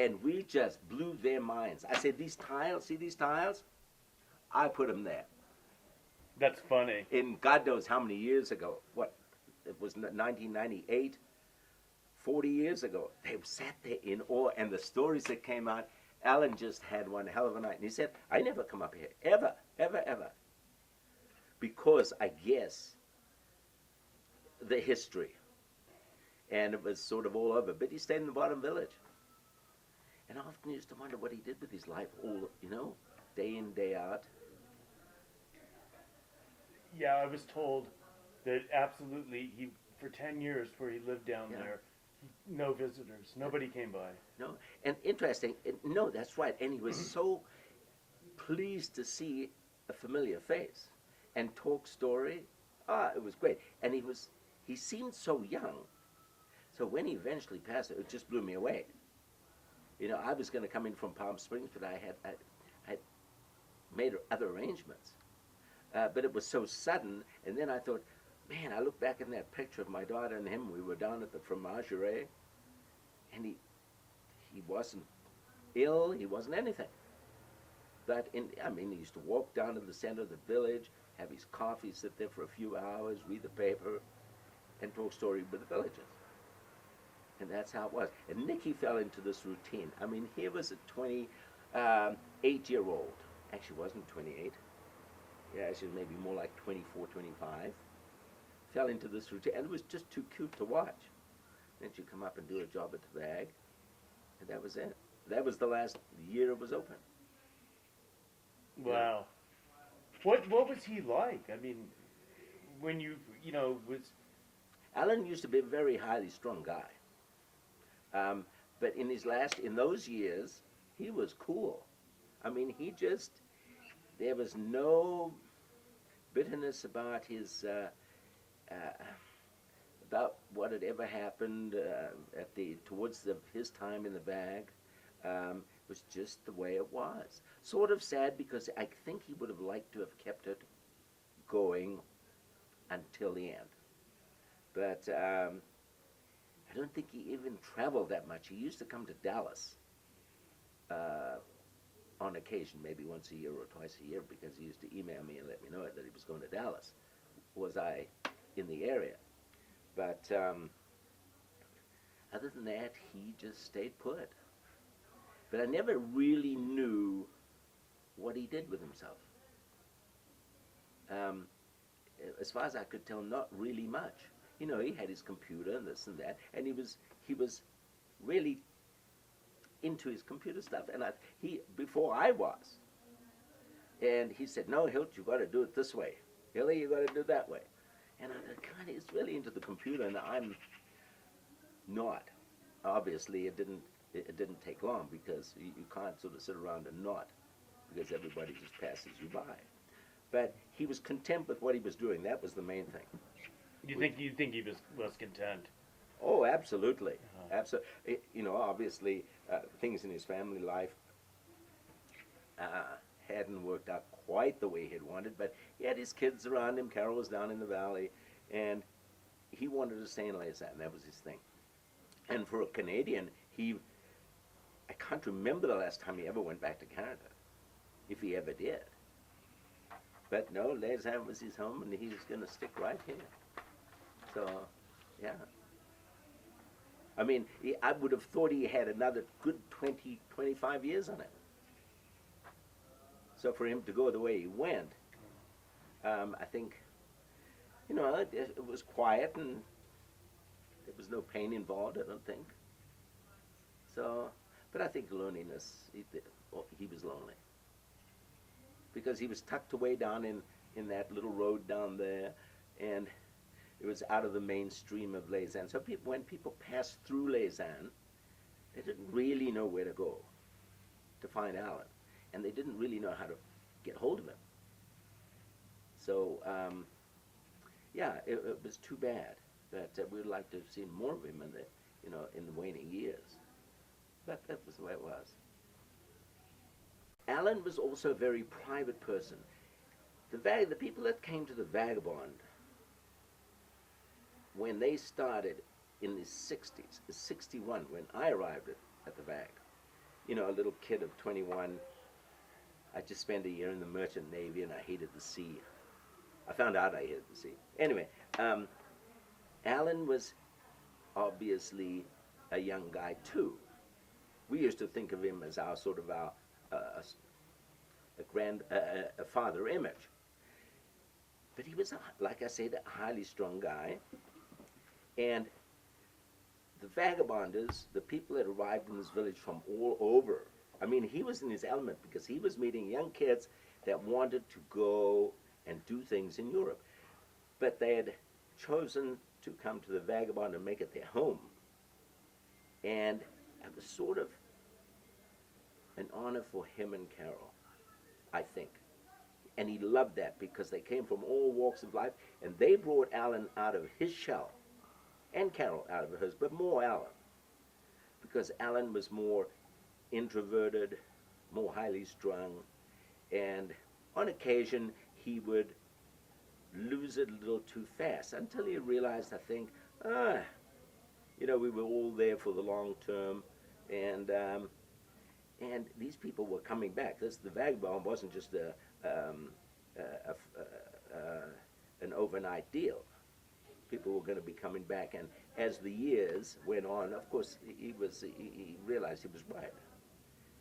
And we just blew their minds. I said, these tiles, see these tiles? I put them there. That's funny. In God knows how many years ago. What? It was 1998, 40 years ago. They sat there in awe, and the stories that came out, Alan just had one hell of a night. And he said, I never come up here, ever, ever, ever. Because I guess the history. And it was sort of all over. But he stayed in the bottom village. And I often used to wonder what he did with his life, all, day in, day out. Yeah, I was told that absolutely for 10 years where he lived down there, no visitors, nobody came by. No, and interesting. No, that's right. And he was so pleased to see a familiar face and talk story. It was great. And he seemed so young. So when he eventually passed, it just blew me away. I was going to come in from Palm Springs, but I had made other arrangements. But it was so sudden, and then I thought, man, I look back in that picture of my daughter and him. We were down at the Fromagerie, and he wasn't ill. He wasn't anything. But he used to walk down to the center of the village, have his coffee, sit there for a few hours, read the paper, and talk story with the villagers. And that's how it was. And Nicky fell into this routine. Here was a 28-year-old. Actually, wasn't 28. Yeah, she was maybe more like 24, 25. Fell into this routine, and it was just too cute to watch. Then she'd come up and do a job at the bag, and that was it. That was the last year it was open. Wow. What was he like? When was... Alan used to be a very highly strung guy. But in those years, he was cool. There was no bitterness about about what had ever happened towards his time in the bag. It was just the way it was. Sort of sad because I think he would have liked to have kept it going until the end. But I don't think he even traveled that much. He used to come to Dallas on occasion, maybe once a year or twice a year, because he used to email me and let me know that he was going to Dallas. Was I in the area? But other than that, he just stayed put. But I never really knew what he did with himself. As far as I could tell, not really much. He had his computer and this and that, and he was really into his computer stuff. And before I was, and he said, "No, Hilt, you got to do it this way. Hilly, you got to do it that way." And I thought, God, he's really into the computer, and I'm not. Obviously, it didn't take long because you can't sort of sit around and not, because everybody just passes you by. But he was content with what he was doing. That was the main thing. You think he was content? Oh, absolutely. Absolutely. Obviously, things in his family life hadn't worked out quite the way he'd wanted, but he had his kids around him. Carol was down in the valley, and he wanted to stay in Lausanne. That was his thing. And for a Canadian, I can't remember the last time he ever went back to Canada, if he ever did. But no, Lausanne was his home, and he was going to stick right here. So, yeah. I would have thought he had another good 20, 25 years on it. So for him to go the way he went, I think, it was quiet and there was no pain involved, I don't think. So, but I think loneliness, he was lonely. Because he was tucked away down in that little road down there, and it was out of the mainstream of Lausanne. So when people passed through Lausanne, they didn't really know where to go to find Alan. And they didn't really know how to get hold of him. So, it was too bad that we'd like to have seen more of him in the waning years. But that was the way it was. Alan was also a very private person. The people that came to the Vagabond, when they started in the 60s, 61, when I arrived at the Vag, you know, a little kid of 21. I just spent a year in the Merchant Navy and I hated the sea. I found out I hated the sea. Anyway, Alan was obviously a young guy too. We used to think of him as our sort of our a father image. But he was, like I said, a highly strung guy. And the vagabonders, the people that arrived in this village from all over, I mean, he was in his element because he was meeting young kids that wanted to go and do things in Europe. But they had chosen to come to the Vagabond and make it their home. And it was sort of an honor for him and Carol, I think. And he loved that because they came from all walks of life, and they brought Alan out of his shell, and Carol out of hers, but more Alan, because Alan was more introverted, more highly strung, and on occasion he would lose it a little too fast until he realized, I think, you know, we were all there for the long term, and these people were coming back. The Vagabond wasn't just an overnight deal. People were going to be coming back, and as the years went on, of course, he realized he was right,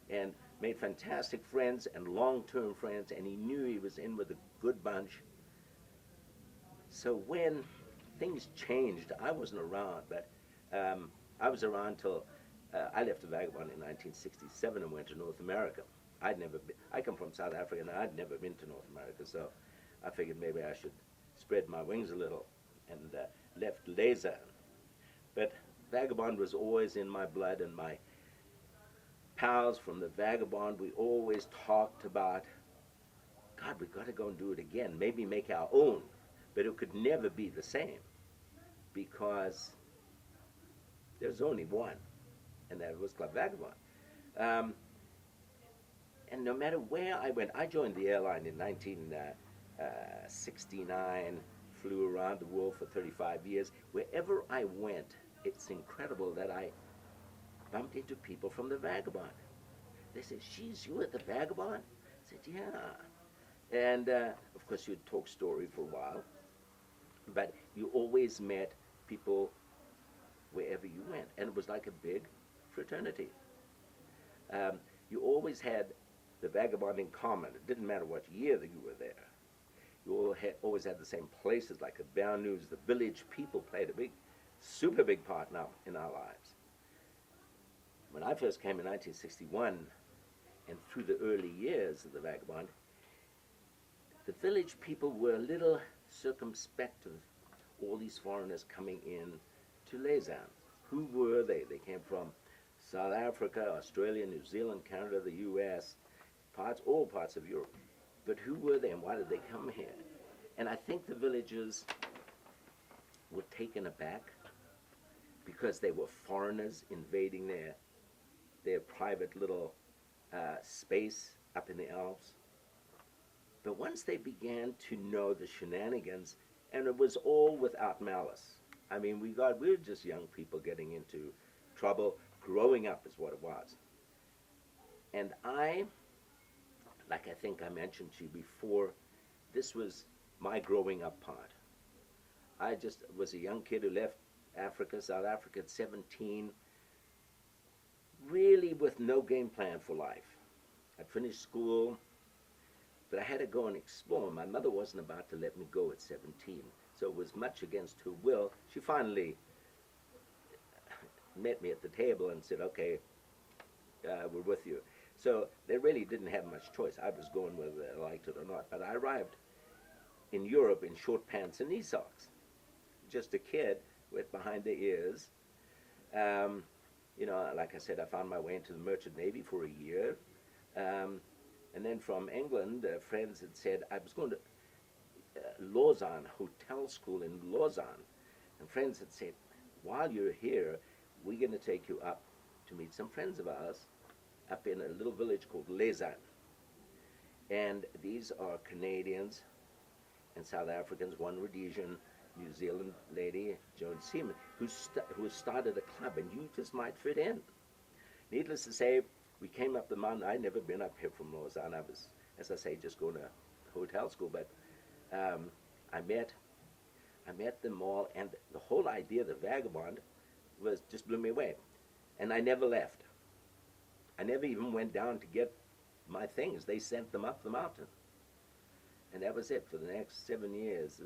and made fantastic friends and long-term friends, and he knew he was in with a good bunch. So when things changed, I wasn't around, but I was around till I left the Vagabond in 1967 and went to North America. I come from South Africa, and I'd never been to North America, so I figured maybe I should spread my wings a little, and left Lausanne. But Vagabond was always in my blood, and my pals from the Vagabond, we always talked about, God, we got to go and do it again, maybe make our own, but it could never be the same, because there's only one, and that was Club Vagabond. And no matter where I went, I joined the airline in 1969, flew around the world for 35 years. Wherever I went, it's incredible that I bumped into people from the Vagabond. They said, "She's you at the Vagabond?" I said, "Yeah." And of course, you'd talk story for a while, but you always met people wherever you went, and it was like a big fraternity. You always had the Vagabond in common. It didn't matter what year that you were there. You always had the same places, like the Bound News, the village people played a super big part in our lives. When I first came in 1961, and through the early years of the Vagabond, the village people were a little circumspect of all these foreigners coming in to Lausanne. Who were they? They came from South Africa, Australia, New Zealand, Canada, the U.S., all parts of Europe. But who were they and why did they come here? And I think the villagers were taken aback because they were foreigners invading their private little space up in the Alps. But once they began to know the shenanigans, and it was all without malice. I mean, we were just young people getting into trouble. Growing up is what it was. And like I think I mentioned to you before, this was my growing up part. I just was a young kid who left South Africa at 17, really with no game plan for life. I'd finished school, but I had to go and explore. My mother wasn't about to let me go at 17, so it was much against her will. She finally met me at the table and said, "Okay, we're with you." So they really didn't have much choice. I was going whether they liked it or not. But I arrived in Europe in short pants and knee socks. Just a kid wet behind the ears. You know, like I said, I found my way into the Merchant Navy for a year. And then from England, friends had said I was going to Lausanne, hotel school in Lausanne. And friends had said, while you're here, we're going to take you up to meet some friends of ours up in a little village called Lausanne. And these are Canadians and South Africans, one Rhodesian, New Zealand lady, Joan Seaman, who started a club, and you just might fit in. Needless to say, we came up the mountain. I'd never been up here from Lausanne. I was, as I say, just going to hotel school. But I met them all, and the whole idea of the Vagabond was just blew me away. And I never left. I never even went down to get my things. They sent them up the mountain. And that was it for the next 7 years.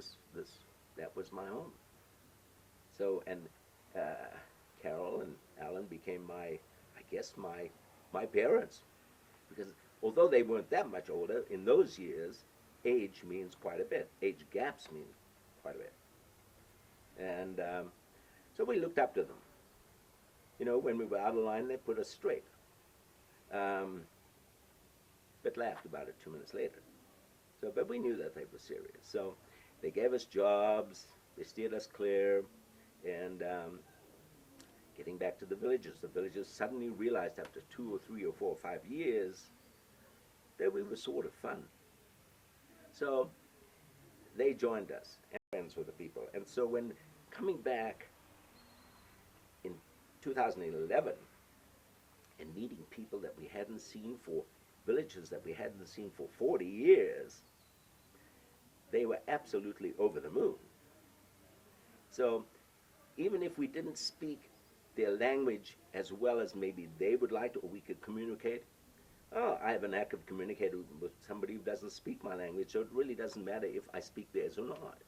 That was my home. So, and Carol and Alan became my parents, because although they weren't that much older, in those years, age means quite a bit. Age gaps mean quite a bit. And so we looked up to them. You know, when we were out of line, they put us straight. But laughed about it 2 minutes later. So, but we knew that they were serious. So they gave us jobs, they steered us clear, and getting back to the villagers suddenly realized after 2 or 3 or 4 or 5 years that we were sort of fun. So they joined us, and friends with the people. And so when coming back in 2011 and meeting people that we hadn't seen for, villages that we hadn't seen for 40 years, they were absolutely over the moon. So even if we didn't speak their language as well as maybe they would like to, or we could communicate, I have a knack of communicating with somebody who doesn't speak my language, so it really doesn't matter if I speak theirs or not.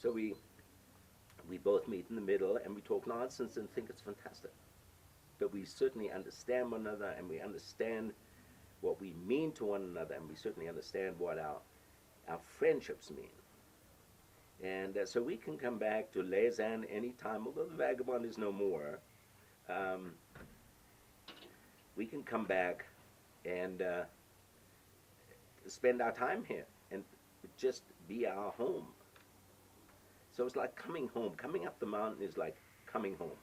So we both meet in the middle and we talk nonsense and think it's fantastic. But we certainly understand one another, and we understand what we mean to one another, and we certainly understand what our friendships mean. And so we can come back to Lausanne anytime, although the Vagabond is no more. We can come back and spend our time here and just be our home. So it's like coming home. Coming up the mountain is like coming home.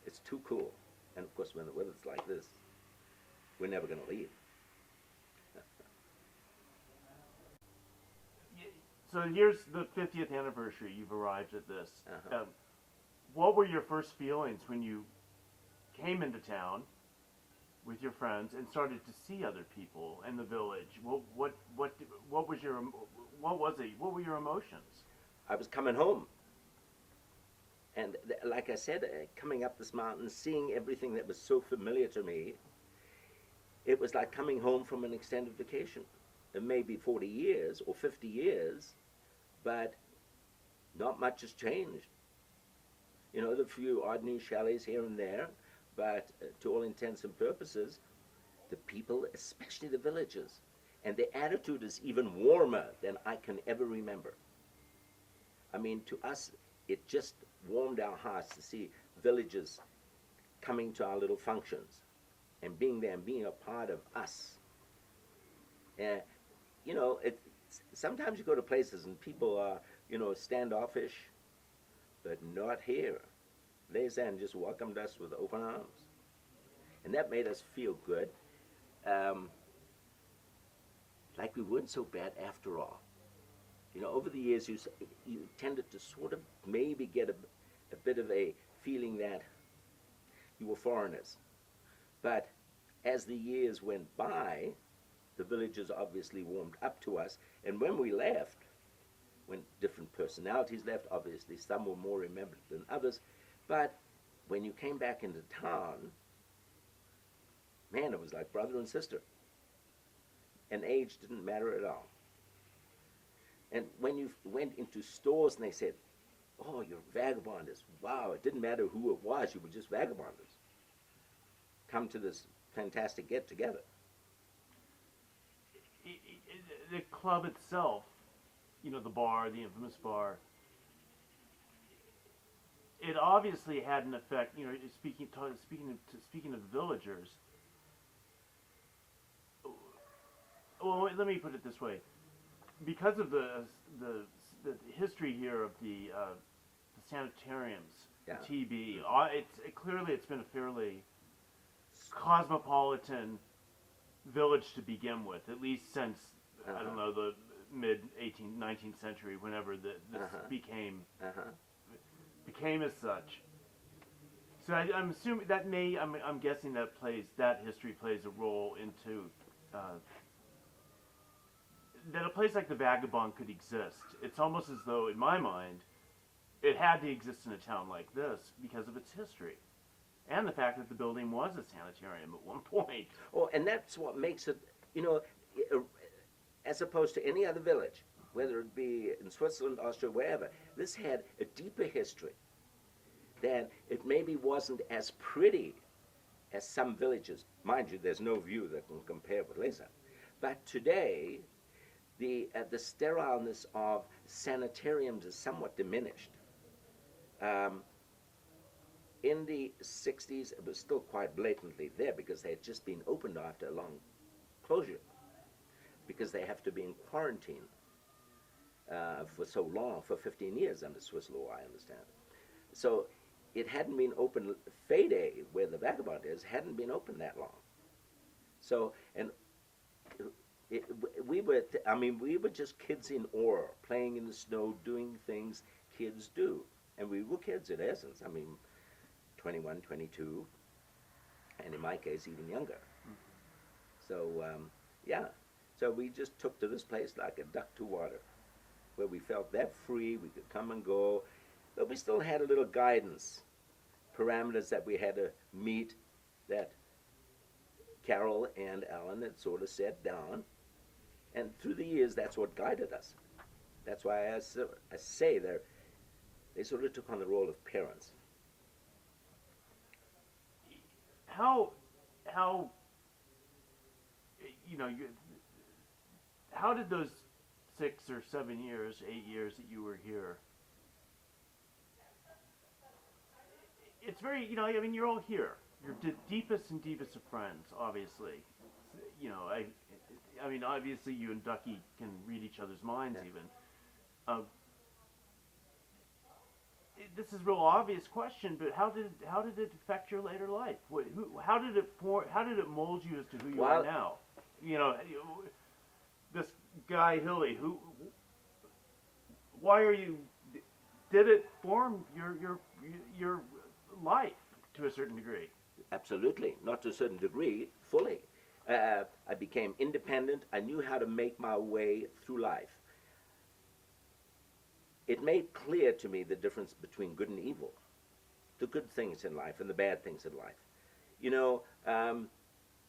It's too cool. And of course, when the weather's like this, we're never going to leave. So here's the 50th anniversary. You've arrived at this. Uh-huh. What were your first feelings when you came into town with your friends and started to see other people in the village? What was your, what was it? What were your emotions? I was coming home. And like I said, coming up this mountain, seeing everything that was so familiar to me, it was like coming home from an extended vacation. It may be 40 years or 50 years, but not much has changed. You know, the few odd new chalets here and there, but to all intents and purposes, the people, especially the villagers, and their attitude is even warmer than I can ever remember. I mean, to us, it just warmed our hearts to see villagers coming to our little functions and being there and being a part of us. You know, sometimes you go to places and people are, you know, standoffish, but not here. Lausanne just welcomed us with open arms. And that made us feel good. Like we weren't so bad after all. You know, over the years, you tended to sort of maybe get a bit of a feeling that you were foreigners. But as the years went by, the villagers obviously warmed up to us. And when we left, when different personalities left, obviously some were more remembered than others, but when you came back into town, man, it was like brother and sister. And age didn't matter at all. And when you went into stores and they said, oh, you're vagabonders. Wow, it didn't matter who it was, you were just vagabonders. Come to this fantastic get-together. The club itself, you know, the bar, the infamous bar, it obviously had an effect. You know, speaking of villagers. Well, let me put it this way: because of the history here of the sanitariums, Yeah. TB, clearly it's been a fairly cosmopolitan village to begin with, at least since I don't know, the mid 19th century, whenever this became as such. So I'm assuming that I'm guessing that history plays a role into that a place like the Vagabond could exist. It's almost as though, in my mind, it had to exist in a town like this because of its history. And the fact that the building was a sanitarium at one point. Oh, and that's what makes it, you know, as opposed to any other village, whether it be in Switzerland, Austria, wherever, this had a deeper history. That it maybe wasn't as pretty as some villages. Mind you, there's no view that can compare with Lesa. But today, the sterileness of sanitariums is somewhat diminished. In the 60s, it was still quite blatantly there because they had just been opened after a long closure, because they have to be in quarantine for so long, for 15 years under Swiss law, I understand. So it hadn't been open, Fede, where the Vagabond is, hadn't been open that long. So, and we were just kids in awe, playing in the snow, doing things kids do. And we were kids in essence. 21, 22, and in my case, even younger. Mm-hmm. So, yeah. So we just took to this place like a duck to water, where we felt that free, we could come and go, but we still had a little guidance, parameters that we had to meet, that Carol and Alan had sort of set down, and through the years, that's what guided us. That's why I say they sort of took on the role of parents. How how did those 6 or 7 years, 8 years that you were here? It's very, you're all here. You're the deepest and deepest of friends, obviously. Obviously you and Ducky can read each other's minds even. This is a real obvious question, but how did it affect your later life? How did it mold you as to who you are now? This guy Hilly, did it form your life to a certain degree? Absolutely, not to a certain degree, fully. I became independent. I knew how to make my way through life. It made clear to me the difference between good and evil, the good things in life and the bad things in life.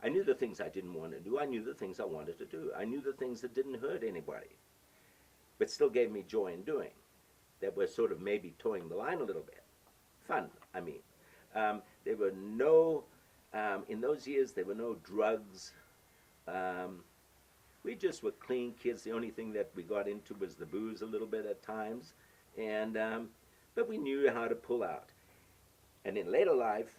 I knew the things I didn't want to do. I knew the things I wanted to do. I knew the things that didn't hurt anybody, but still gave me joy in doing, that were sort of maybe towing the line a little bit. Fun, there were no, in those years, there were no drugs. We just were clean kids. The only thing that we got into was the booze a little bit at times, but we knew how to pull out. And in later life,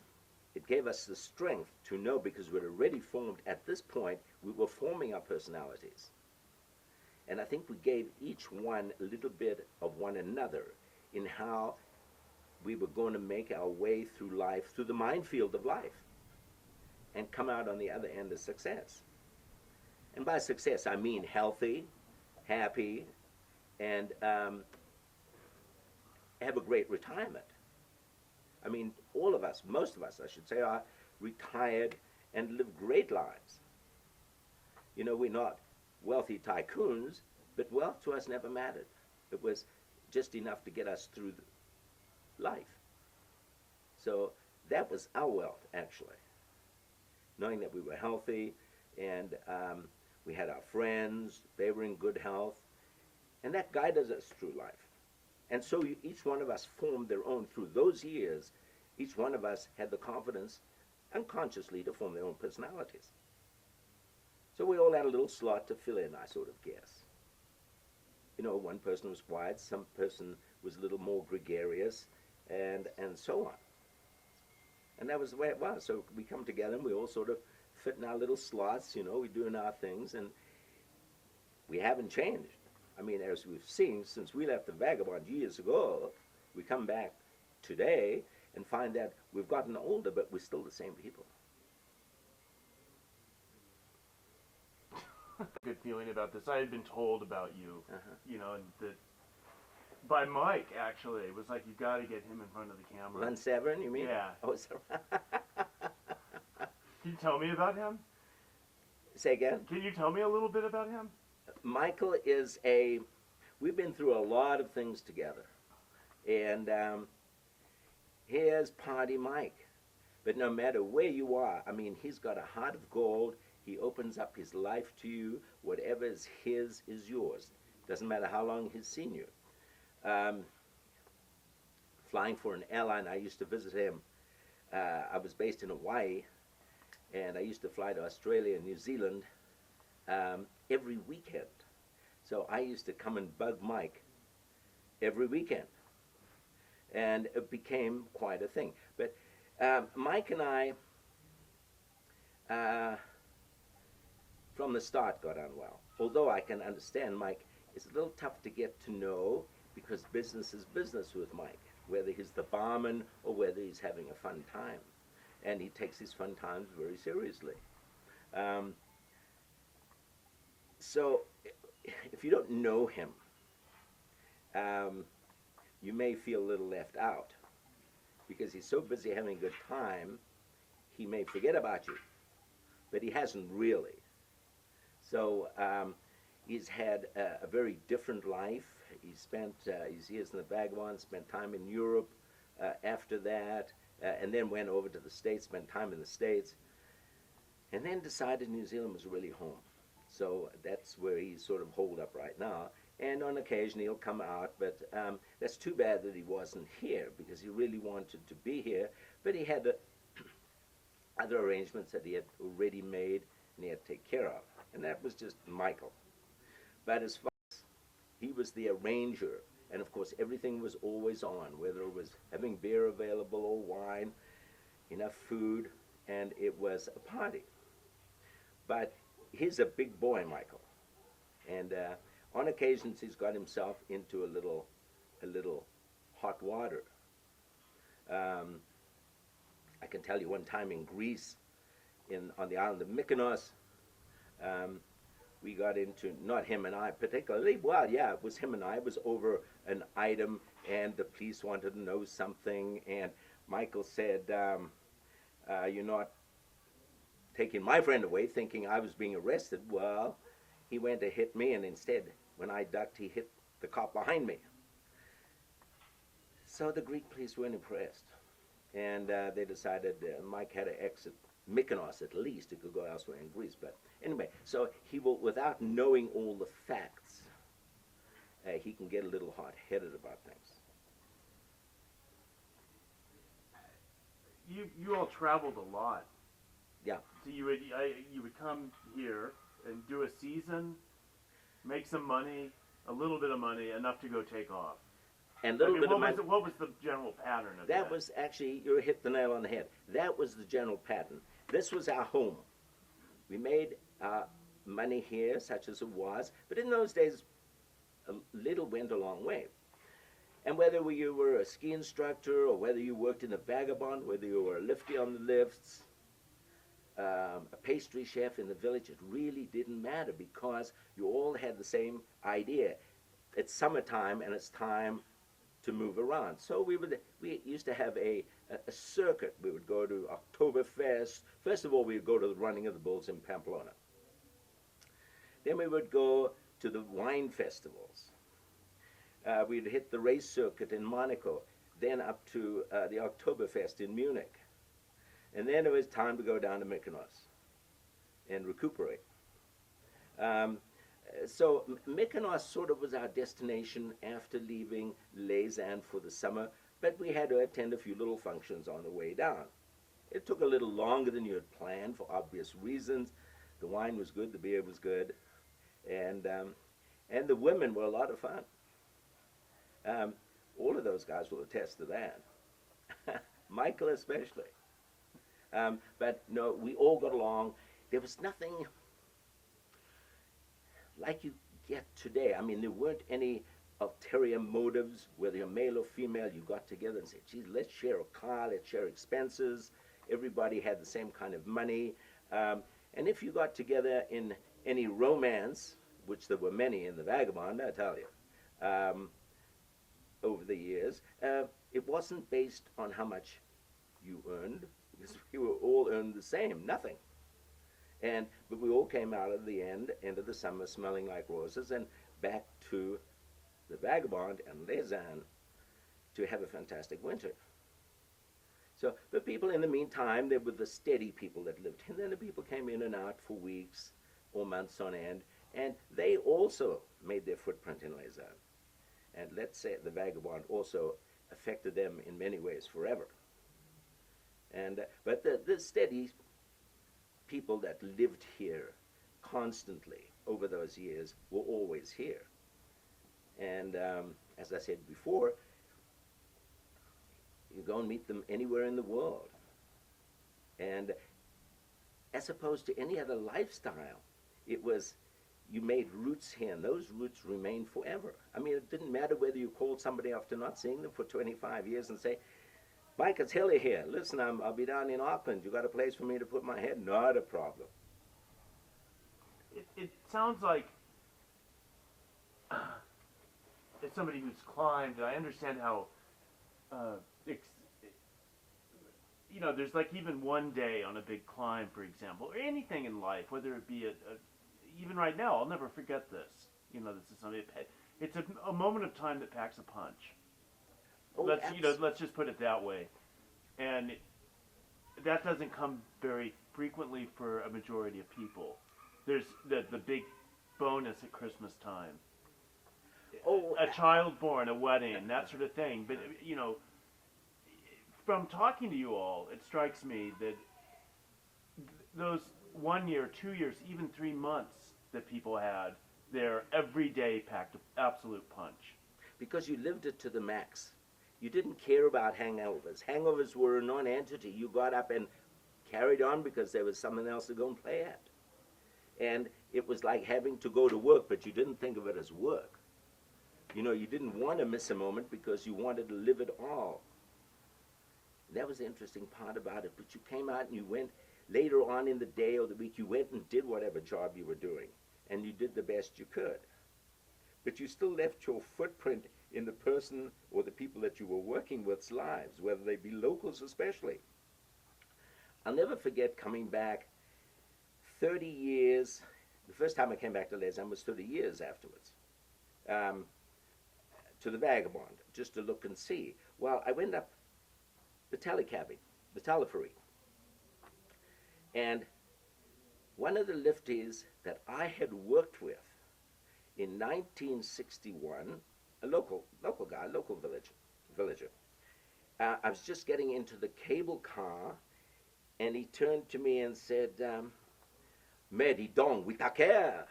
it gave us the strength to know, because we were already formed at this point, we were forming our personalities. And I think we gave each one a little bit of one another in how we were going to make our way through life, through the minefield of life, and come out on the other end as success. And by success, I mean healthy, happy, and have a great retirement. All of us, most of us, I should say, are retired and live great lives. We're not wealthy tycoons, but wealth to us never mattered. It was just enough to get us through life. So that was our wealth, actually. Knowing that we were healthy, and we had our friends, they were in good health, and that guided us through life. And so each one of us formed their own through those years. Each one of us had the confidence, unconsciously, to form their own personalities. So we all had a little slot to fill in, I sort of guess. One person was quiet, some person was a little more gregarious, and so on. And that was the way it was. So we come together and we all sort of fit in our little slots, we're doing our things, and we haven't changed. As we've seen, since we left the Vagabond years ago, we come back today and find that we've gotten older, but we're still the same people. Good feeling about this. I had been told about you, and that by Mike, actually. It was like, you got to get him in front of the camera. Ron Severn, you mean? Yeah. Oh, so Can you tell me about him? Say again? Can you tell me a little bit about him? Michael is we've been through a lot of things together. And here's Party Mike. But no matter where you are, I mean, he's got a heart of gold. He opens up his life to you. Whatever is his is yours. Doesn't matter how long he's seen you. Flying for an airline, I used to visit him. I was based in Hawaii, and I used to fly to Australia and New Zealand every weekend. So I used to come and bug Mike every weekend. And it became quite a thing. But Mike and I, from the start, got on well. Although I can understand Mike is a little tough to get to know because business is business with Mike, whether he's the barman or whether he's having a fun time. And he takes his fun times very seriously. So if you don't know him, you may feel a little left out because he's so busy having a good time, he may forget about you, but he hasn't really. So he's had a very different life. He spent his years in the Vagabond, spent time in Europe after that, and then went over to the States, spent time in the States, and then decided New Zealand was really home. So that's where he's sort of holed up right now. And on occasion he'll come out, but that's too bad that he wasn't here because he really wanted to be here, but he had other arrangements that he had already made and he had to take care of. And that was just Michael. But as far as he was the arranger, and of course everything was always on, whether it was having beer available or wine, enough food, and it was a party. But he's a big boy, Michael. And on occasions he's got himself into a little hot water. I can tell you one time in Greece, on the island of Mykonos, we got into, not him and I particularly, well, yeah, it was him and I. It was over an item, and the police wanted to know something, and Michael said, you're not taking my friend away, thinking I was being arrested. Well, he went to hit me, and instead, when I ducked, he hit the cop behind me. So the Greek police weren't impressed, and they decided Mike had to exit Mykonos at least. He could go elsewhere in Greece, but anyway, so he will, without knowing all the facts, he can get a little hot-headed about things. You all traveled a lot. Yeah. So you would come here and do a season, make some money, a little bit of money, enough to go take off. And what was the general pattern of that? That was actually, you hit the nail on the head. That was the general pattern. This was our home. We made money here, such as it was, but in those days, a little went a long way. And whether you were a ski instructor or whether you worked in the Vagabond, whether you were a lifty on the lifts, a pastry chef in the village, it really didn't matter because you all had the same idea. It's summertime and it's time to move around. So we used to have a circuit. We would go to Oktoberfest. First of all, we would go to the running of the bulls in Pamplona. Then we would go to the wine festivals. We'd hit the race circuit in Monaco, then up to the Oktoberfest in Munich. And then it was time to go down to Mykonos and recuperate. So Mykonos sort of was our destination after leaving Lausanne for the summer, but we had to attend a few little functions on the way down. It took a little longer than you had planned for obvious reasons. The wine was good, the beer was good, and the women were a lot of fun. All of those guys will attest to that. Michael especially. But no, we all got along. There was nothing like you get today. I mean, there weren't any ulterior motives, whether you're male or female. You got together and said, geez, let's share a car, let's share expenses. Everybody had the same kind of money. And if you got together in any romance, which there were many in the Vagabond, I tell you, over the years. It wasn't based on how much you earned, because we were all earned the same, nothing. But we all came out of the end of the summer smelling like roses and back to the Vagabond and Lausanne to have a fantastic winter. So, but people in the meantime, there were the steady people that lived, and then the people came in and out for weeks or months on end, and they also made their footprint in Lausanne. And let's say the Vagabond also affected them in many ways forever. But the steady people that lived here constantly over those years were always here. And as I said before, you go and meet them anywhere in the world. And as opposed to any other lifestyle, it was, you made roots here, and those roots remain forever. I mean, it didn't matter whether you called somebody after not seeing them for 25 years and say, Mike, it's Hilly here. Listen, I'll be down in Auckland. You got a place for me to put my head? Not a problem. It sounds like, as somebody who's climbed, I understand how, there's like even one day on a big climb, for example, or anything in life, whether it be even right now, I'll never forget this. This is something. It's a moment of time that packs a punch. Oh, Let's just put it that way, and that doesn't come very frequently for a majority of people. There's the big bonus at Christmas time. A child born, a wedding, that sort of thing. But from talking to you all, it strikes me that those 1 year, 2 years, even 3 months that people had, their every day packed an absolute punch. Because you lived it to the max. You didn't care about hangovers. Hangovers were a non-entity. You got up and carried on because there was something else to go and play at. And it was like having to go to work, but you didn't think of it as work. You didn't want to miss a moment because you wanted to live it all. That was the interesting part about it. But you came out and you went later on in the day or the week, you went and did whatever job you were doing. And you did the best you could. But you still left your footprint in the person or the people that you were working with's lives, whether they be locals especially. I'll never forget coming back 30 years. The first time I came back to Lausanne was 30 years afterwards, to the Vagabond, just to look and see. Well, I went up the telecabbing, the teleferry, and one of the lifties that I had worked with in 1961, a local guy, local villager. I was just getting into the cable car, and he turned to me and said, "Mais dis donc, Whittaker."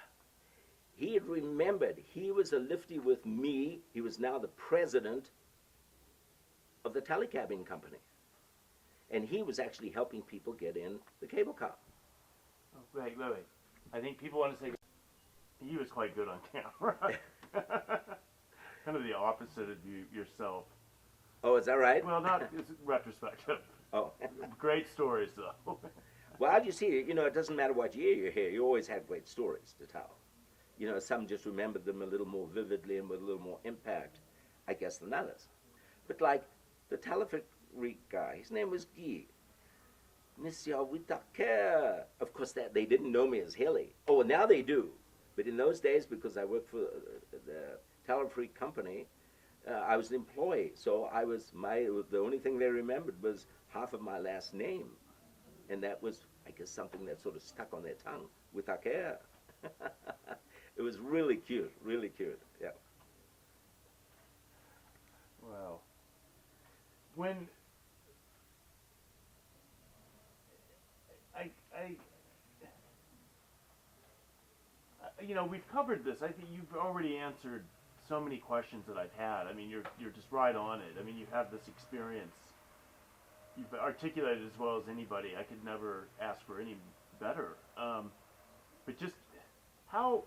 He had remembered he was a lifty with me. He was now the president of the telecabbing company, and he was actually helping people get in the cable car. Oh, wait. I think people want to say he was quite good on camera. Kind of the opposite of yourself. Oh, is that right? Well, not it's retrospective. Oh. Great stories, though. Well, you see, it doesn't matter what year you're here. You always have great stories to tell. Some just remember them a little more vividly and with a little more impact, I guess, than others. But like the telephony guy, his name was Guy. Monsieur Whittaker. Of course, that they didn't know me as Hilly. Oh, well, now they do. But in those days, because I worked for the telephony company, I was an employee. So the only thing they remembered was half of my last name. And that was, I guess, something that sort of stuck on their tongue. Whittaker. It was really cute, yeah. Wow. When we've covered this. I think you've already answered so many questions that I've had. I mean, you're just right on it. I mean, you have this experience. You've articulated as well as anybody. I could never ask for any better. But just how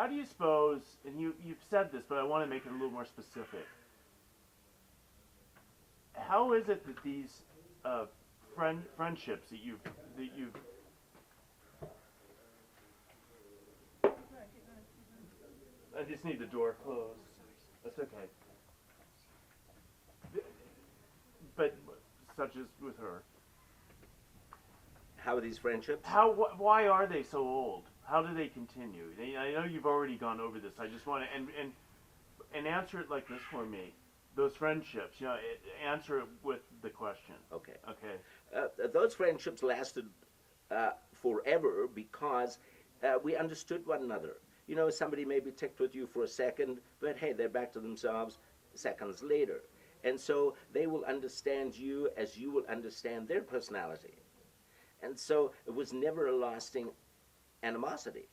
do you suppose? And you've said this, but I want to make it a little more specific. How is it that these friendships that you've I just need the door closed. That's okay. But such as with her, How are these friendships? why are they so old? How do they continue? I know you've already gone over this. I just want to and answer it like this for me. Those friendships, answer it with the question. Okay. Okay. Those friendships lasted forever because we understood one another. You know, somebody may be ticked with you for a second, but hey, they're back to themselves seconds later. And so they will understand you as you will understand their personality. And so it was never a lasting animosity.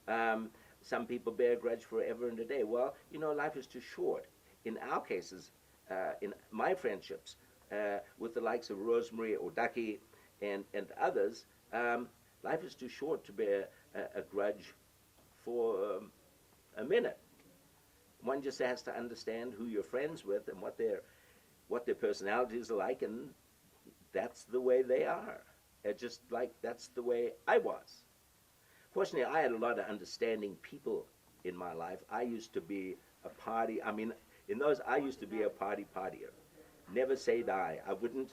Some people bear a grudge forever and a day. Well, you know, life is too short. In our cases, in my friendships, with the likes of Rosemary or Ducky and others, life is too short to bear a grudge for a minute. One just has to understand who you're friends with and what their personalities are like, and that's the way they are. Just like that's the way I was. Fortunately, I had a lot of understanding people in my life. I used to be a party. I mean, I used to be a partier. Never say die. I wouldn't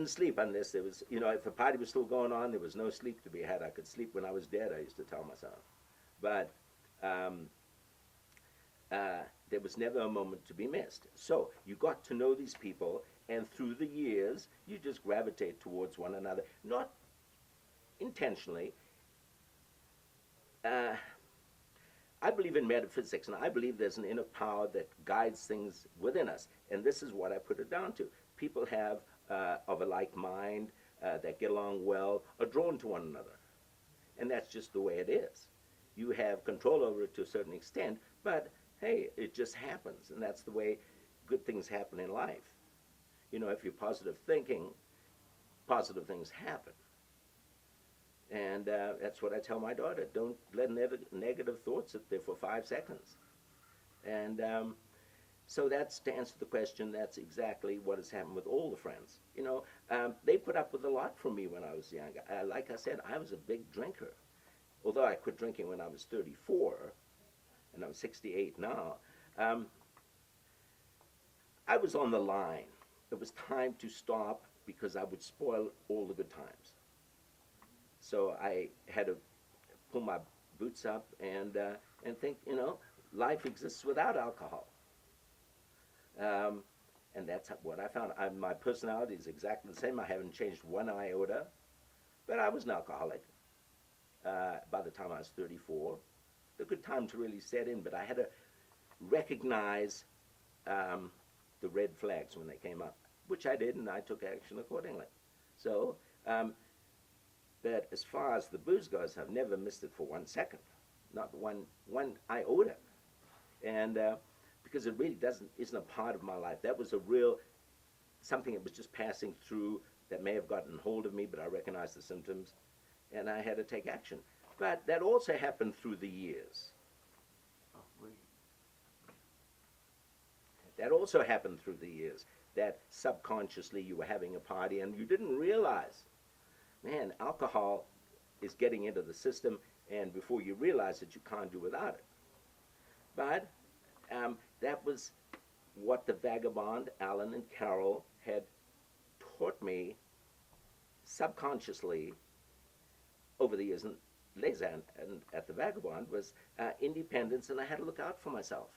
sleep unless there was, if the party was still going on, there was no sleep to be had. I could sleep when I was dead, I used to tell myself. But there was never a moment to be missed. So you got to know these people, and through the years, you just gravitate towards one another. Not intentionally. I believe in metaphysics, and I believe there's an inner power that guides things within us. And this is what I put it down to. People have of a like mind, that get along well, are drawn to one another. And that's just the way it is. You have control over it to a certain extent, but hey, it just happens, and that's the way good things happen in life. If you're positive thinking, positive things happen. And that's what I tell my daughter. Don't let negative thoughts sit there for 5 seconds. And so that's, to answer the question, that's exactly what has happened with all the friends. They put up with a lot from me when I was younger. Like I said, I was a big drinker. Although I quit drinking when I was 34, and I'm 68 now, I was on the line. It was time to stop because I would spoil all the good times. So I had to pull my boots up and think, life exists without alcohol. And that's what I found. My personality is exactly the same. I haven't changed one iota, but I was an alcoholic by the time I was 34. The good times really set in, but I had to recognize the red flags when they came up, which I did, and I took action accordingly. So, but as far as the booze goes, I've never missed it for 1 second, not one iota, and because it really isn't a part of my life. That was something that was just passing through that may have gotten hold of me, but I recognized the symptoms, and I had to take action. But that also happened through the years. That also happened through the years, that subconsciously you were having a party and you didn't realize, man, alcohol is getting into the system, and before you realize it, you can't do without it. But that was what the Vagabond, Alan and Carol, had taught me subconsciously over the years, and Leza and at the Vagabond, was independence, and I had to look out for myself.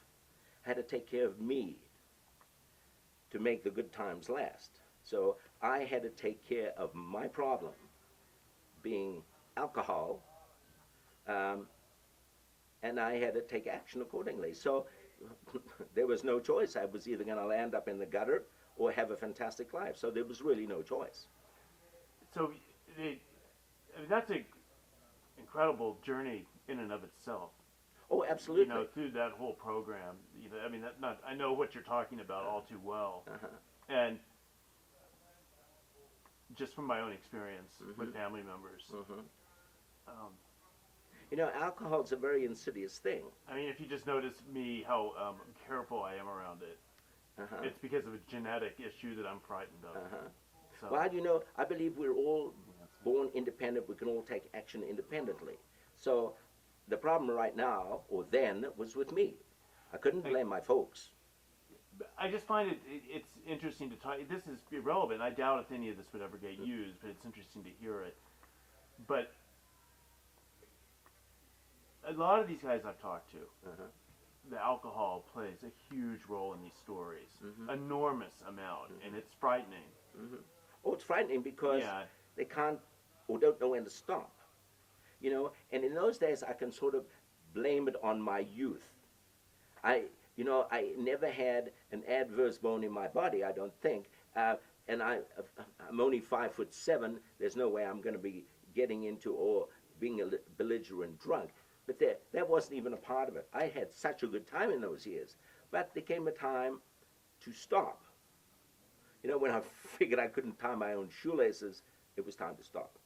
I had to take care of me to make the good times last. So I had to take care of my problem, being alcohol, and I had to take action accordingly. So there was no choice. I was either going to land up in the gutter or have a fantastic life. So there was really no choice. So that's an incredible journey in and of itself. Oh, absolutely. Through that whole program. I know what you're talking about all too well. Uh-huh. And just from my own experience with family members. Alcohol's a very insidious thing. I mean, if you just notice me, how careful I am around it, it's because of a genetic issue that I'm frightened of. So. Well, I believe we're all born independent. We can all take action independently. So the problem right now, or then, was with me. I couldn't blame my folks. I just find it's interesting to talk. This is irrelevant. I doubt if any of this would ever get used, but it's interesting to hear it. But a lot of these guys I've talked to, the alcohol plays a huge role in these stories, enormous amount, and it's frightening. Oh, it's frightening because Yeah. they can't or don't know when to stop. You know, and in those days I can sort of blame it on my youth. I never had an adverse bone in my body, I don't think. And I'm only 5'7". There's no way I'm going to be getting into or being a belligerent drunk. But that wasn't even a part of it. I had such a good time in those years. But there came a time to stop. You know, when I figured I couldn't tie my own shoelaces, it was time to stop.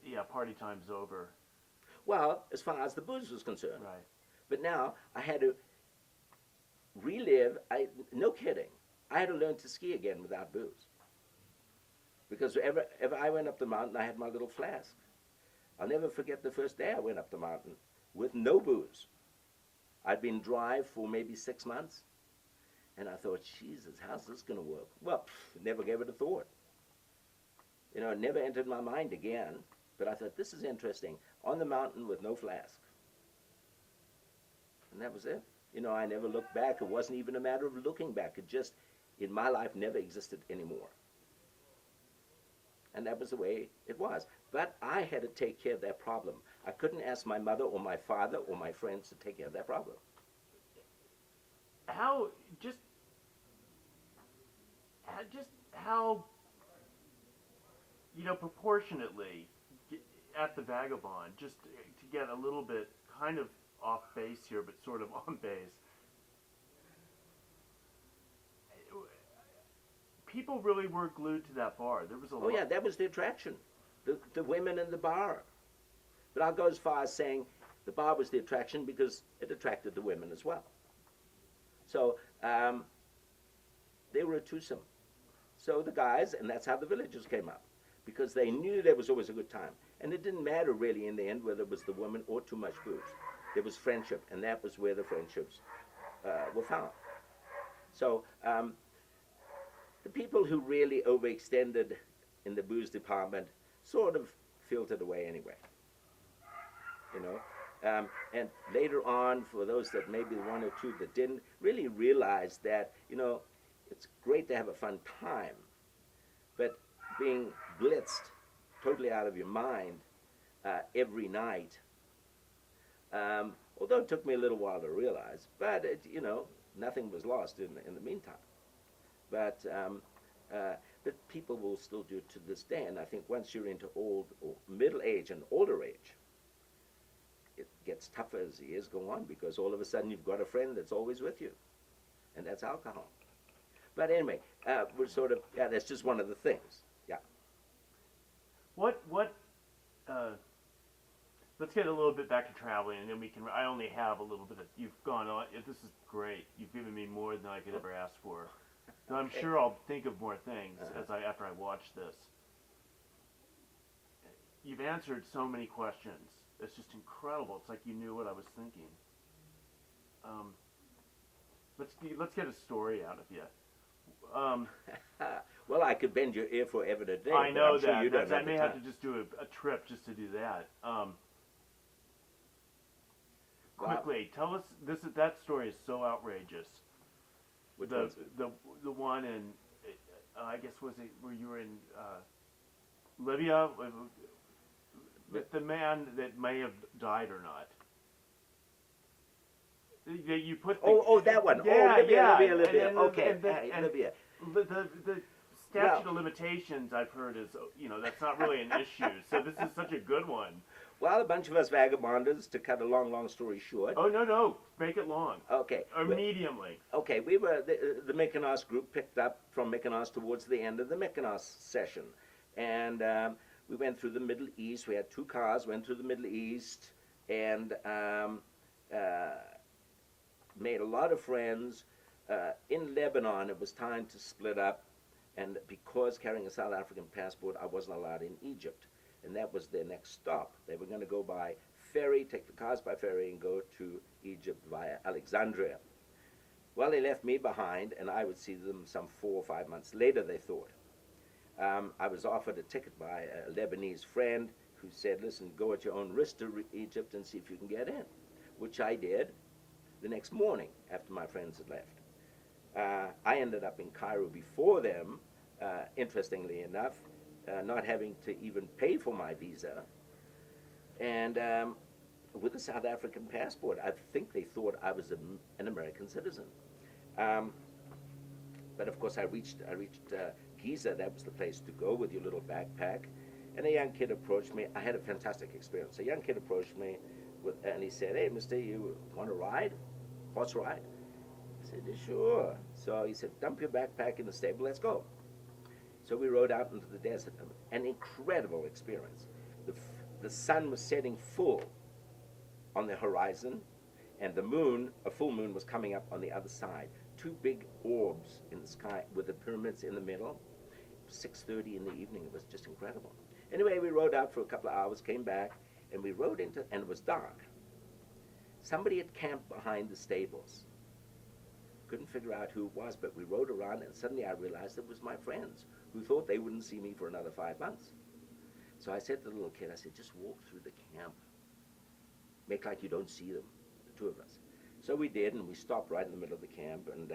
Yeah, party time's over. Well, as far as the booze was concerned. Right. But now I had to relive, no kidding, I had to learn to ski again without booze. Because ever I went up the mountain, I had my little flask. I'll never forget the first day I went up the mountain with no booze. I'd been dry for maybe 6 months, and I thought, Jesus, how's this going to work? Well, never gave it a thought. You know, it never entered my mind again, but I thought, this is interesting. On the mountain with no flask. And that was it. You know, I never looked back. It wasn't even a matter of looking back. It just, in my life, never existed anymore. And that was the way it was. But I had to take care of that problem. I couldn't ask my mother or my father or my friends to take care of that problem. How proportionately at the Vagabond, just to get a little bit kind of off base here, but sort of on base. People really were glued to that bar. There was a lot. Oh yeah, that was the attraction. The women in the bar. But I'll go as far as saying the bar was the attraction because it attracted the women as well. So they were a twosome. So the guys, and that's how the villagers came up, because they knew there was always a good time. And it didn't matter really in the end whether it was the women or too much booze. There was friendship, and that was where the friendships were found. So the people who really overextended in the booze department sort of filtered away anyway. You know, and later on, for those that maybe one or two that didn't really realize that, you know, it's great to have a fun time, but being blitzed totally out of your mind every night, although it took me a little while to realize, but you know, nothing was lost in the meantime. But people will still do it to this day, and I think once you're into old or middle age and older age, it gets tougher as the years go on, because all of a sudden you've got a friend that's always with you, and that's alcohol. But anyway, we're sort of, yeah, that's just one of the things. Yeah. Let's get a little bit back to traveling, and then we can. I only have a little bit of. You've gone on. This is great. You've given me more than I could ever ask for. So I'm sure I'll think of more things after I watch this. You've answered so many questions. It's just incredible. It's like you knew what I was thinking. Let's get a story out of you. Well, I could bend your ear forever today. I know sure that. you don't I may have time. to just do a trip just to do that. Wow. Quickly, tell us that story is so outrageous. Which one's it? The one in I guess was it where you were in Libya with the man that may have died or not. You put that one. Yeah, Libya. Okay, Libya. The statute of limitations I've heard is, that's not really an issue. So this is such a good one. Well, a bunch of us vagabonders, to cut a long story short. Oh, no. Make it long. Okay. Or medium length. Okay, we were, the Mykonos group picked up from Mykonos towards the end of the Mykonos session. And we went through the Middle East. We had 2 cars, went through the Middle East, and made a lot of friends. In Lebanon, it was time to split up. And because carrying a South African passport, I wasn't allowed in Egypt. And that was their next stop. They were going to go by ferry, take the cars by ferry, and go to Egypt via Alexandria. Well, they left me behind, and I would see them some 4 or 5 months later, they thought. I was offered a ticket by a Lebanese friend who said, listen, go at your own risk to Egypt and see if you can get in, which I did the next morning after my friends had left. I ended up in Cairo before them, interestingly enough, not having to even pay for my visa, and with a South African passport. I think they thought I was an American citizen. But of course, I reached Giza. That was the place to go with your little backpack. And a young kid approached me. I had a fantastic experience. A young kid approached me, and he said, "Hey, mister, you want to ride? Horse ride?" I said, "Yeah, sure." So he said, "Dump your backpack in the stable. Let's go." So we rode out into the desert. An incredible experience. The sun was setting full on the horizon, and the moon, a full moon, was coming up on the other side. 2 big orbs in the sky with the pyramids in the middle. 6:30 in the evening. It was just incredible. Anyway, we rode out for a couple of hours, came back, and we rode into, and it was dark. Somebody had camped behind the stables. Couldn't figure out who it was, but we rode around, and suddenly I realized it was my friends who thought they wouldn't see me for another 5 months. So I said to the little kid, I said, just walk through the camp. Make like you don't see them, the 2 of us. So we did, and we stopped right in the middle of the camp, and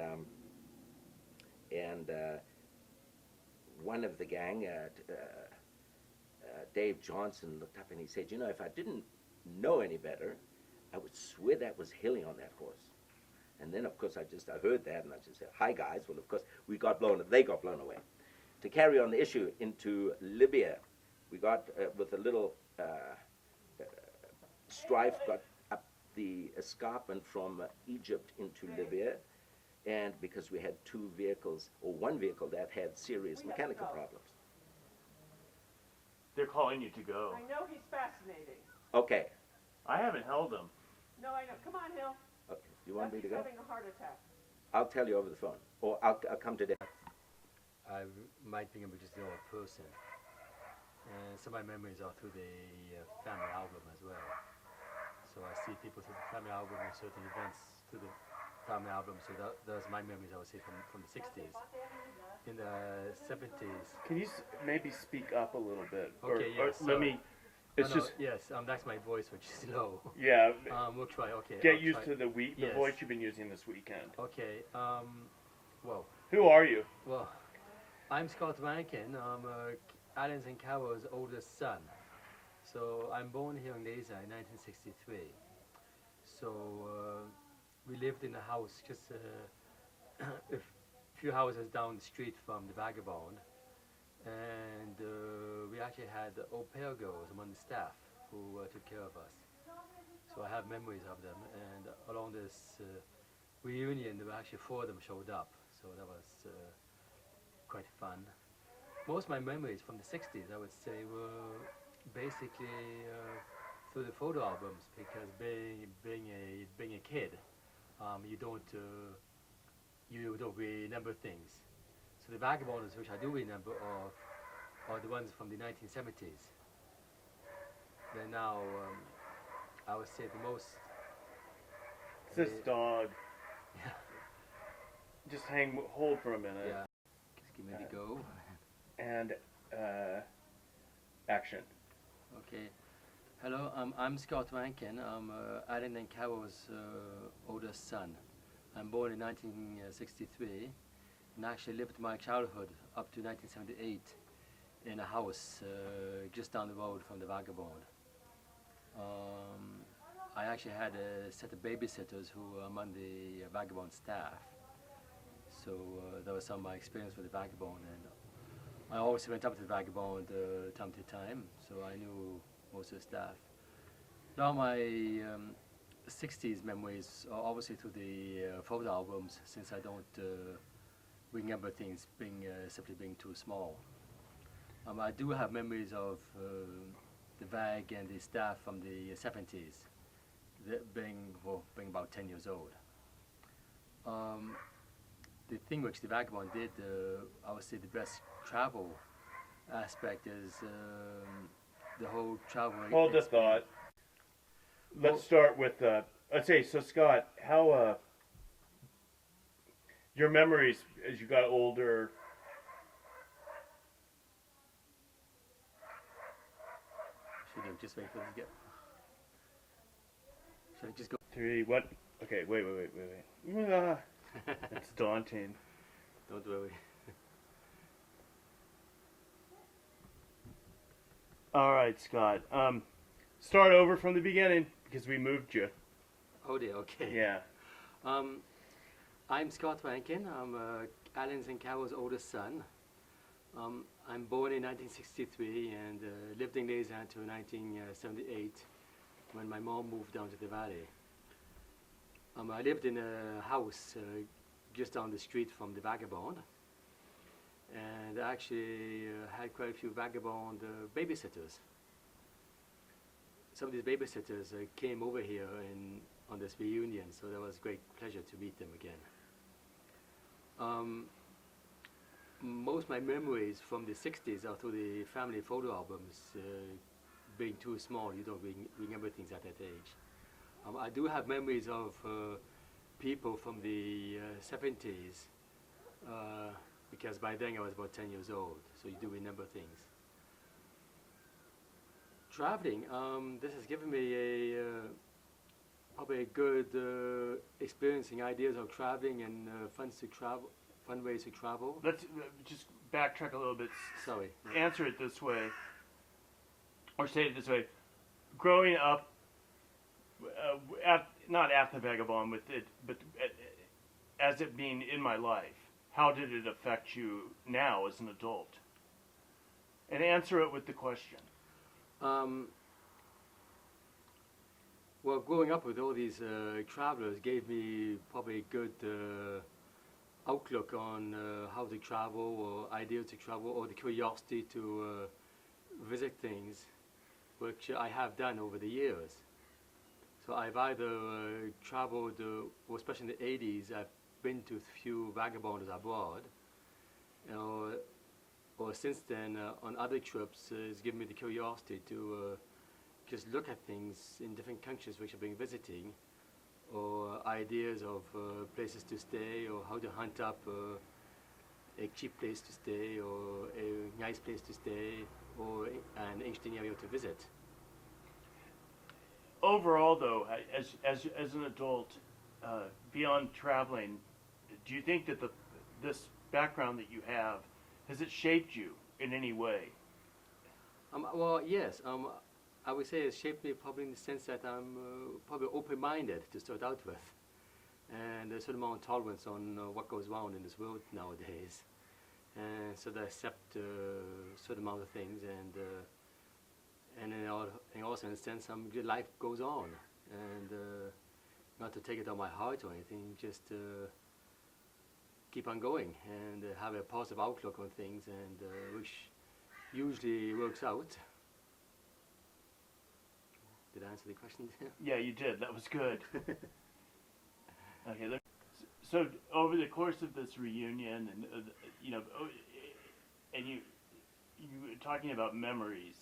one of the gang, Dave Johnson, looked up and he said, you know, if I didn't know any better, I would swear that was Hilly on that horse. And then, of course, I heard that, and I just said, hi, guys. Well, of course, they got blown away. To carry on the issue into Libya, we got, with a little strife, got up the escarpment from Egypt into Libya, and because we had 2 vehicles, or 1 vehicle that had serious mechanical problems. They're calling you to go. I know he's fascinating. Okay. I haven't held them. No, I know. Come on, Hill. Okay. You want me to He's go? having a heart attack. I'll tell you over the phone, or I'll come today. I might think I'm just the old person. And some of my memories are through the family album as well. So I see people through the family album and certain events through the family album. So those are my memories, I would say, from the 60s. In the 70s. Can you maybe speak up a little bit? Okay, yes. Let me. It's just. Yes, that's my voice, which is low. Yeah. We'll try. Okay. Get used to the Yes. voice you've been using this weekend. Okay. Well. Who are you? Well, I'm Scott Rankin. I'm Alan's and Carol's oldest son. So I'm born here in Leza in 1963. So we lived in a house just a few houses down the street from the Vagabond, and we actually had au pair girls among the staff who took care of us. So I have memories of them, and along this reunion there were actually 4 of them showed up, so that was quite fun. Most of my memories from the 60s, I would say, were basically through the photo albums, because being a kid, you don't remember things. So the Vagabonds, which I do remember, are the ones from the 1970s. They're now, I would say, the most. This dog. Yeah. Just hold for a minute. Yeah. Just give me the go. And action. Okay. Hello, I'm Scott Rankin. I'm Alan and Carol's oldest son. I'm born in 1963 and actually lived my childhood up to 1978 in a house just down the road from the Vagabond. I actually had a set of babysitters who were among the Vagabond staff. So that was some of my experience with the Vagabond, and I always went up to the Vagabond time to time, so I knew most of the staff. Now my 60s memories are obviously through the photo albums, since I don't remember things simply being too small. I do have memories of the VAG and the staff from the 70s, being about 10 years old. The thing which the Vagabond did, I would say the best travel aspect is the whole travel. Hold the thought. let's start with let's say, so Scott, how your memories as you got older. Should I just wait for this to get? Should I just go? 3, what? Okay, wait. It's daunting. Don't worry. All right, Scott. Start over from the beginning because we moved you. Oh dear. Okay. Yeah. I'm Scott Rankin. I'm Alan's and Carol's oldest son. I'm born in 1963 and lived in Laser until 1978 when my mom moved down to the valley. I lived in a house just down the street from the Vagabond, and I actually had quite a few Vagabond babysitters. Some of these babysitters came over here on this reunion, so that was a great pleasure to meet them again. Most of my memories from the 60s are through the family photo albums. Being too small, you don't remember things at that age. I do have memories of people from the 70s, because by then I was about 10 years old, so you do remember things. Traveling, this has given me probably a good experiencing ideas of traveling and fun ways to travel. Let's just backtrack a little bit. Sorry. Answer it this way, or say it this way. Growing up, not at the Vagabond with it, but as it being in my life, how did it affect you now as an adult? And answer it with the question. Well, growing up with all these travelers gave me probably a good outlook on how to travel, or ideas to travel, or the curiosity to visit things, which I have done over the years. So I've either traveled, or especially in the 80s, I've been to a few vagabonds abroad, or since then on other trips, it's given me the curiosity to just look at things in different countries which I've been visiting, or ideas of places to stay, or how to hunt up a cheap place to stay, or a nice place to stay, or an interesting area to visit. Overall, though, as an adult, beyond traveling, do you think that this background that you have, has it shaped you in any way? Well, yes. I would say it shaped me probably in the sense that I'm probably open-minded to start out with, and there's a certain amount of tolerance on what goes on in this world nowadays, and so that I accept a certain amount of things, and also in a sense, life goes on, and not to take it on my heart or anything, just keep on going and have a positive outlook on things, and which usually works out. Did I answer the question? Yeah, you did. That was good. Okay. So over the course of this reunion, and and you were talking about memories,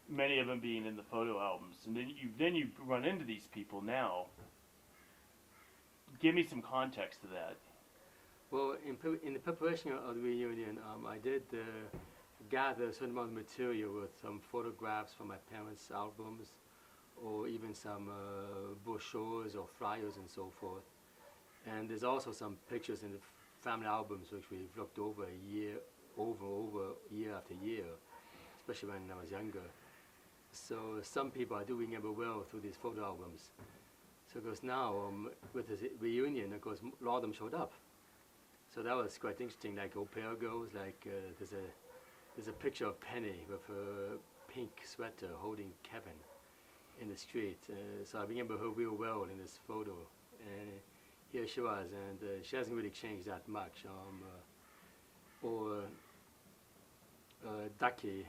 many of them being in the photo albums, and then you run into these people now. Give me some context to that. Well, in the preparation of the reunion, I did gather a certain amount of material with some photographs from my parents' albums, or even some brochures or flyers and so forth. And there's also some pictures in the family albums which we've looked over year after year, especially when I was younger. So some people I do remember well through these photo albums. So of course now, with this reunion, of course, a lot of them showed up. So that was quite interesting, like au pair goes, like there's a picture of Penny with her pink sweater holding Kevin in the street. So I remember her real well in this photo. Here she was, and she hasn't really changed that much. Or Ducky,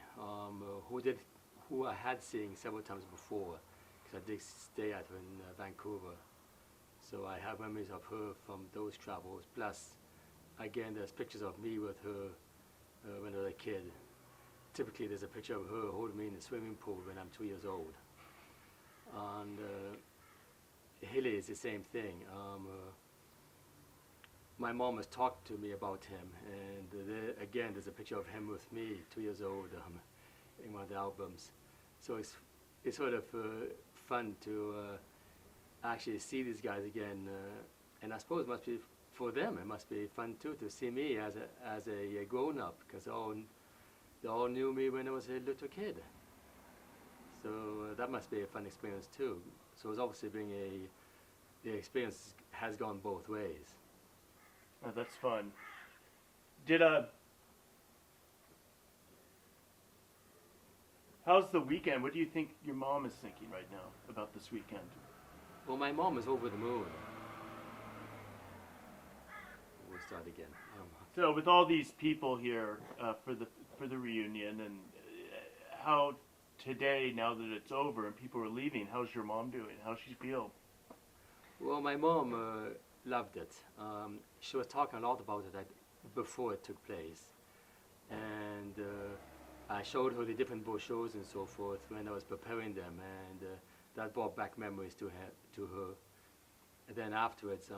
who I had seen several times before, because I did stay at her in Vancouver. So I have memories of her from those travels. Plus, again, there's pictures of me with her when I was a kid. Typically, there's a picture of her holding me in the swimming pool when I'm 2 years old. And Hilly is the same thing. My mom has talked to me about him, and again, there's a picture of him with me, 2 years old, in one of the albums. So it's sort of fun to actually see these guys again, and I suppose it must be for them. It must be fun too to see me as a grown up, because they all knew me when I was a little kid. So that must be a fun experience too. So it's obviously the experience has gone both ways. Oh, that's fun. How's the weekend? What do you think your mom is thinking right now about this weekend? Well, my mom is over the moon. We'll start again. So with all these people here for the reunion, and how today, now that it's over and people are leaving, how's your mom doing? How's she feel? Well, my mom loved it. She was talking a lot about it before it took place, and I showed her the different brochures and so forth when I was preparing them, and that brought back memories to her. And then afterwards,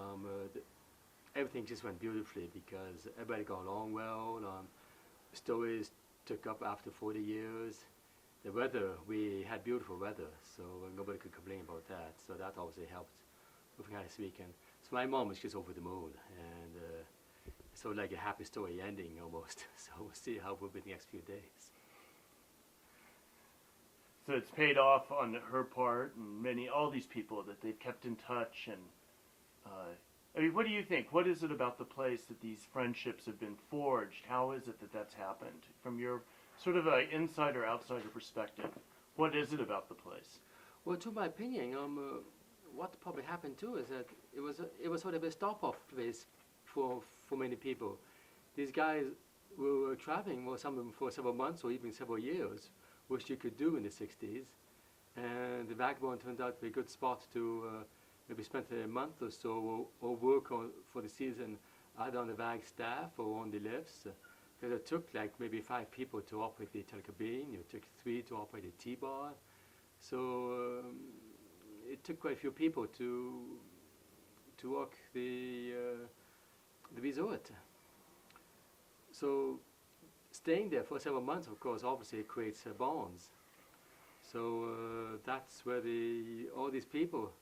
everything just went beautifully because everybody got along well. Stories took up after 40 years. The weather, we had beautiful weather, so nobody could complain about that. So that obviously helped with a nice weekend. So my mom was just over the moon, and it's sort of like a happy story ending almost. So we'll see how it will be the next few days. So it's paid off on her part, and all these people that they've kept in touch. And I mean, what do you think? What is it about the place that these friendships have been forged? How is it that that's happened? From your sort of an insider-outsider perspective, what is it about the place? Well, to my opinion, what probably happened too is that it was sort of a stop-off place for many people. These guys were traveling for several months or even several years, which you could do in the 60s, and the Vagabond turned out to be a good spot to maybe spend a month or so or work for the season either on the Vag staff or on the lifts, because it took like maybe 5 people to operate the telecabine, it took 3 to operate the T-bar, so it took quite a few people to work the resort. So staying there for several months, of course, obviously creates bonds. So that's where all these people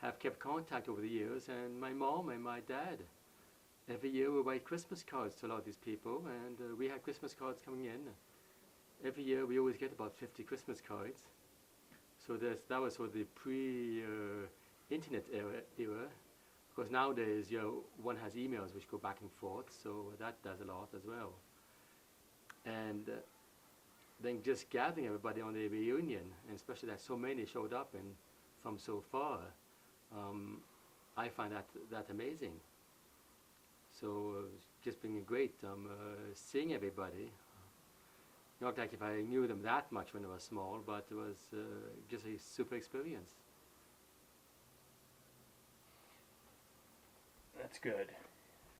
have kept contact over the years, and my mom and my dad, every year we write Christmas cards to a lot of these people, and we had Christmas cards coming in. Every year we always get about 50 Christmas cards. So that was sort of the pre-internet era. Of course, nowadays, one has emails which go back and forth, so that does a lot as well. And then just gathering everybody on the reunion, and especially that so many showed up from so far, I find that amazing. So just being great, seeing everybody. Not like if I knew them that much when I was small, but it was just a super experience. That's good.